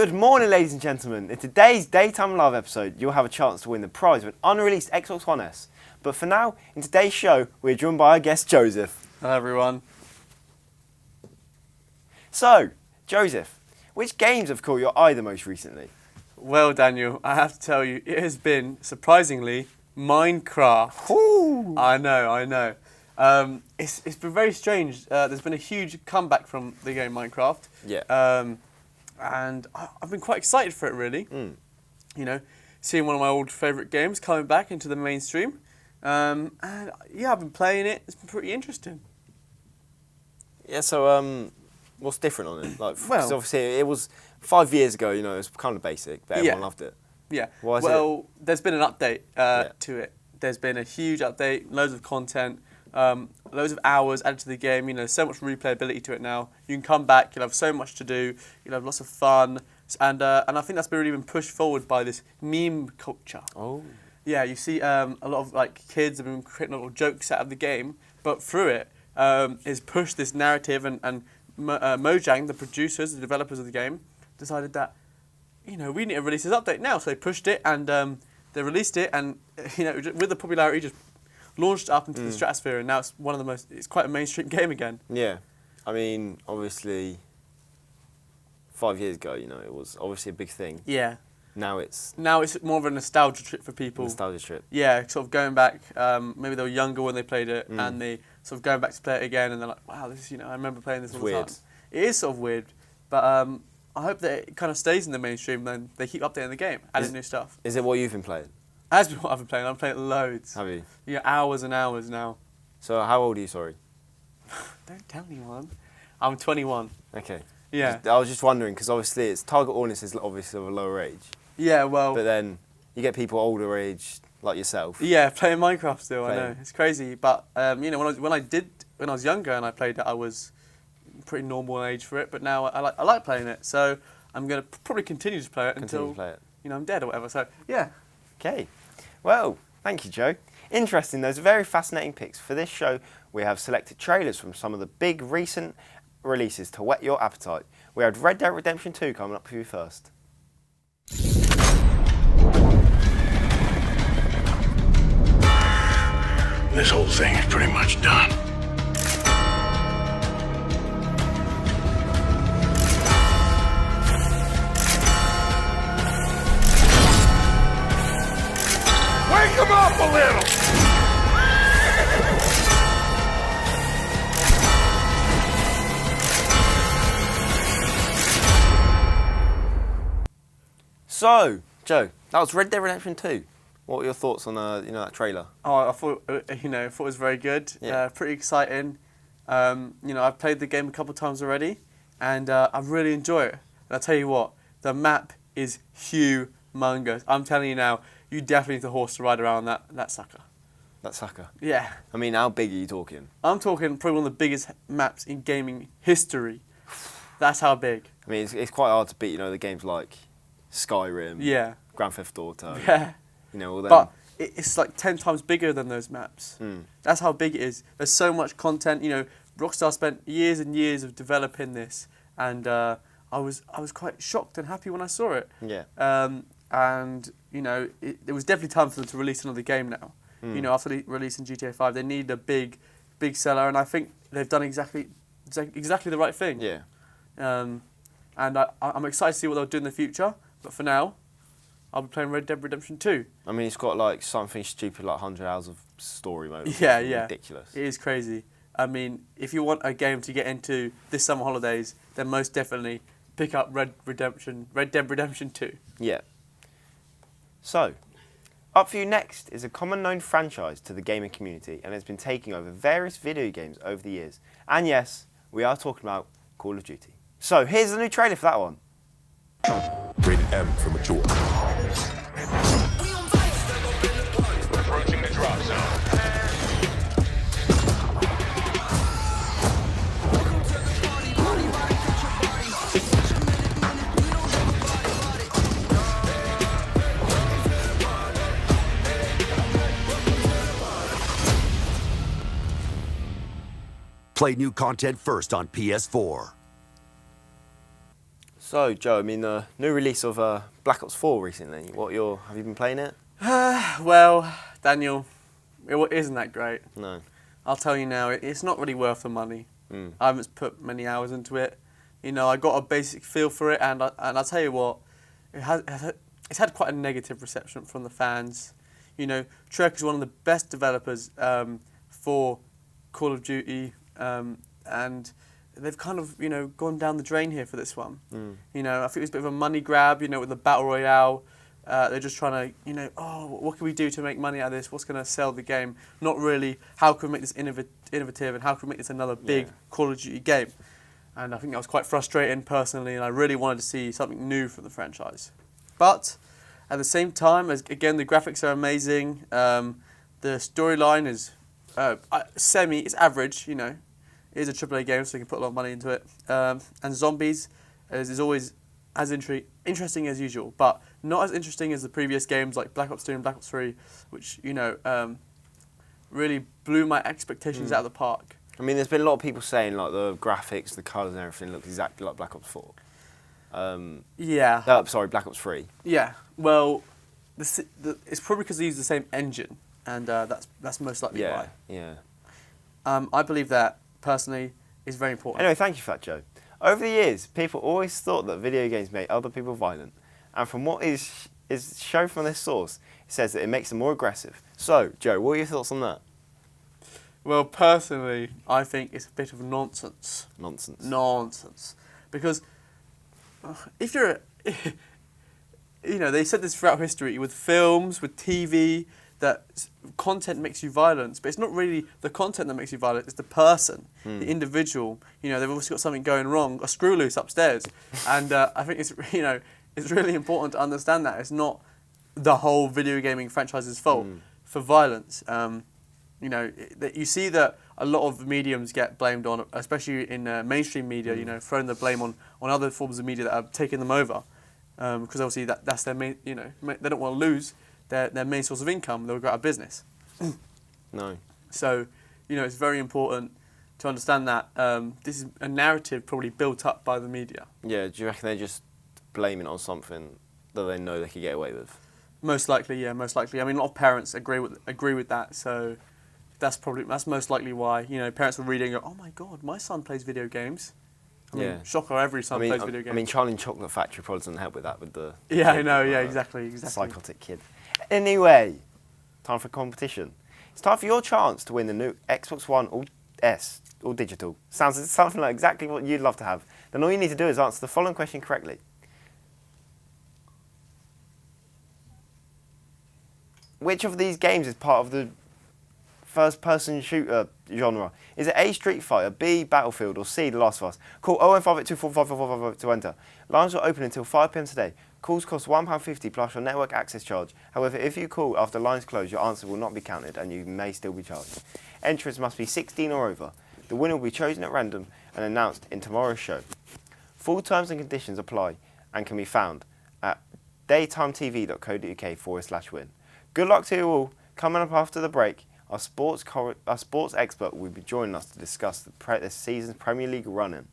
Good morning, ladies and gentlemen. In today's Daytime Live episode, you'll have a chance to win the prize of an unreleased Xbox One S. But for now, in today's show, we're joined by our guest, Joseph. Hello, everyone. So, Joseph, which games have caught your eye the most recently? Well, Daniel, I have to tell you, it has been, surprisingly, Minecraft. Ooh. I know. It's been very strange. There's been a huge comeback from the game Minecraft. Yeah. And I've been quite excited for it, really. You know, seeing one of my old favourite games coming back into the mainstream. And yeah, I've been playing it. It's been pretty interesting. Yeah, so what's different on it? Like, because obviously it was 5 years ago, you know, it was kind of basic, but everyone loved it. Yeah. Why is there's been an update to it. There's been a huge update, loads of content, loads of hours added to the game. You know, so much replayability to it now. You can come back. You'll have so much to do. You'll have lots of fun, and I think that's been really been pushed forward by this meme culture. Oh. Yeah, you see a lot of like kids have been creating little jokes out of the game, but through it is pushed this narrative, and Mojang, the producers, the developers of the game, decided that, you know, we need to release this update now. So they pushed it, and they released it, and you know, with the popularity, just launched up into the stratosphere, and now it's one of the most. It's quite a mainstream game again. Yeah, I mean, obviously, 5 years ago, you know, it was obviously a big thing. Yeah. Now it's more of a nostalgia trip for people. Nostalgia trip. Yeah, sort of going back. Maybe they were younger when they played it, and they sort of going back to play it again, and they're like, "Wow, this is, you know, I remember playing this all the time." It is sort of weird, but I hope that it kind of stays in the mainstream. Then they keep updating the game, adding new stuff. Is it what you've been playing? That's been what I've been playing. I've played it loads. Have you? Yeah, hours and hours now. So how old are you? Sorry. Don't tell anyone. I'm 21. Okay. Yeah. I was just wondering because obviously its target audience is obviously of a lower age. Yeah, well. But then you get people older age like yourself. Yeah, playing Minecraft still. I know it's crazy, but you know, when I was younger and I played it, I was pretty normal age for it. But now I like playing it, so I'm gonna probably continue to play it until you know I'm dead or whatever. So yeah. Okay. Well, thank you, Joe. Interesting. Those are very fascinating picks. For this show, we have selected trailers from some of the big recent releases to whet your appetite. We had Red Dead Redemption 2 coming up for you first. This whole thing is pretty much done. Wake him up a little! So, Joe, that was Red Dead Redemption 2. What were your thoughts on you know, that trailer? Oh, I thought it was very good. Yeah. Pretty exciting. You know, I've played the game a couple of times already, and I really enjoy it. And I'll tell you what, the map is humongous. I'm telling you now, you definitely need a horse to ride around that sucker. That sucker? Yeah. I mean, how big are you talking? I'm talking probably one of the biggest maps in gaming history. That's how big. I mean, it's quite hard to beat, you know, the games like Skyrim, Yeah. Grand Theft Auto. Yeah. You know, all them. But it's like 10 times bigger than those maps. Mm. That's how big it is. There's so much content. You know, Rockstar spent years and years of developing this, and I was quite shocked and happy when I saw it. Yeah. And you know, it was definitely time for them to release another game now. You know, after releasing GTA 5, they need a big seller, and I think they've done exactly the right thing. Yeah. And I'm excited to see what they'll do in the future. But for now, I'll be playing Red Dead Redemption 2. I mean, it's got like something stupid like 100 hours of story mode. Yeah. Ridiculous. It is crazy. I mean, if you want a game to get into this summer holidays, then most definitely pick up Red Dead Redemption 2. Yeah. So, up for you next is a common known franchise to the gaming community and has been taking over various video games over the years. And yes, we are talking about Call of Duty. So, here's the new trailer for that one. Rated M for mature. Approaching the drop zone. Play new content first on PS4. So, Joe, I mean, the new release of Black Ops 4 recently. Have you been playing it? Well, Daniel, it isn't that great. No. I'll tell you now, it's not really worth the money. Mm. I haven't put many hours into it. You know, I got a basic feel for it, and I'll tell you what, it's had quite a negative reception from the fans. You know, Treyarch is one of the best developers for Call of Duty, and they've kind of, you know, gone down the drain here for this one. Mm. You know, I think it's a bit of a money grab, you know, with the Battle Royale. They're just trying to, you know, what can we do to make money out of this? What's going to sell the game? Not really, how can we make this innovative and how can we make this another big Call of Duty game? And I think that was quite frustrating personally, and I really wanted to see something new from the franchise. But at the same time, again, the graphics are amazing. The storyline is it's average, you know. It is a AAA game, so you can put a lot of money into it. And zombies is always as interesting as usual, but not as interesting as the previous games like Black Ops 2 and Black Ops 3, which, you know, really blew my expectations out of the park. I mean, there's been a lot of people saying like the graphics, the colours and everything looks exactly like Black Ops 4. Black Ops 3. Yeah, well, it's probably because they use the same engine, and that's most likely why. Yeah. I believe that, personally, is very important. Anyway, thank you for that, Joe. Over the years, people always thought that video games make other people violent. And from what is shown from this source, it says that it makes them more aggressive. So, Joe, what are your thoughts on that? Well, personally, I think it's a bit of nonsense. Nonsense. Because if you're... you know, they said this throughout history, with films, with TV, that content makes you violent, but it's not really the content that makes you violent, it's the person, the individual. You know, they've also got something going wrong, a screw loose upstairs. And I think it's, you know, it's really important to understand that. It's not the whole video gaming franchise's fault for violence. You know, you see that a lot of mediums get blamed on, especially in mainstream media, you know, throwing the blame on other forms of media that have taken them over. Because obviously that's their main, you know, they don't want to lose their main source of income. They'll go out of business. No. So, you know, it's very important to understand that this is a narrative probably built up by the media. Yeah, do you reckon they're just blaming it on something that they know they could get away with? Most likely, yeah, most likely. I mean, a lot of parents agree with that, so that's most likely why. You know, parents will read it and go, "Oh my God, my son plays video games." I mean, shocker, every son plays video games. I mean, Charlie and Chocolate Factory probably doesn't help with that, with the... Yeah, I know, yeah, exactly. Psychotic kid. Anyway, time for competition. It's time for your chance to win the new Xbox One all digital. Sounds something like exactly what you'd love to have. Then all you need to do is answer the following question correctly. Which of these games is part of the first-person shooter genre? Is it A, Street Fighter, B, Battlefield, or C, The Last of Us? Call 01582455555 to enter. Lines are open until 5 p.m. today. Calls cost £1.50 plus your network access charge. However, if you call after lines close, your answer will not be counted and you may still be charged. Entrants must be 16 or over. The winner will be chosen at random and announced in tomorrow's show. Full terms and conditions apply and can be found at daytimetv.co.uk/win. Good luck to you all. Coming up after the break, our sports expert will be joining us to discuss this season's Premier League run-in.